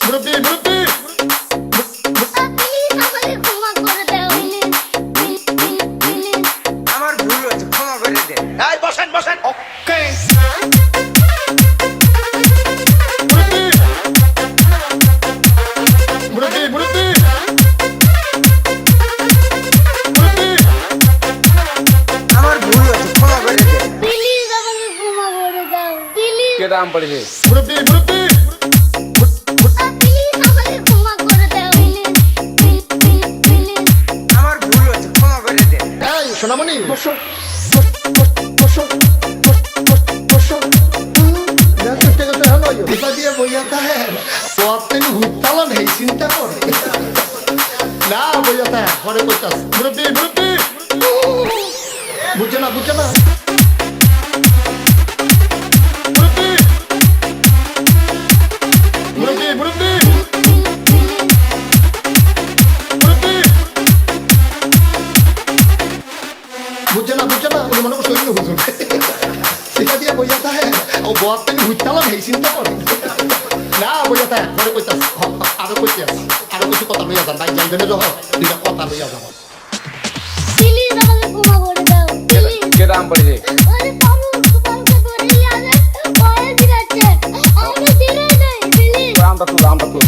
মুরব্বি মুরব্বি আমার ভুল হয়েছে, ক্ষমা করে দে। এই বসেন বসেন। ওকে মুরব্বি মুরব্বি মুরব্বি আমার ভুল হয়েছে, ক্ষমা করে দে। প্লিজ আমাকে ক্ষমা করে দাও প্লিজ কে দাম পড়েছে? মুরব্বি মুরব্বি প্লিজ আমাকে ক্ষমা করে দাও প্লিজ আমার ভুল হয়েছে, ক্ষমা করে দে। এই সোনামণি বসো বসো বসো দিপা দিয়ে বইয়াতা হ্যাঁ তোর হুইতালা নেই চিন্তা করে না বইয়াতা হ্যাঁ ঘরে বইতাস মুরব্বি মুরব্বি বুঝছে না মুরব্বি মুরব্বি মুরব্বি মুরব্বি বুঝছে না উনি মনে করছে অন্য বুঝুন দিপা দিয়ে বইয়াতা হ্যাঁ ও বর থেকে হুইতালা নেই চিন্তা করে না বইয়াতা হ্যাঁ ঘরে বইতাস আরো কইতাস আরো কিছু কথা লইয়া যান ভাই যাইবেন যখন দুইটা কথা লইয়া যাবো প্লিজ আমাকে ক্ষমা করে দাও প্লিজ কে দাম পড়েছে? আরে পারুকে ধরে নিয়ে আসে ওরে দিরাচ্ছে আমাকে দিরে নাই প্লিজ আমটা তুল আমটা তুল।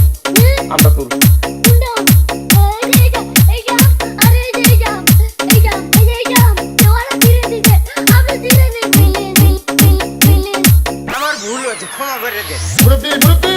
আমার ভুল হয়েছে, ক্ষমা করে দে। মুরব্বি মুরব্বি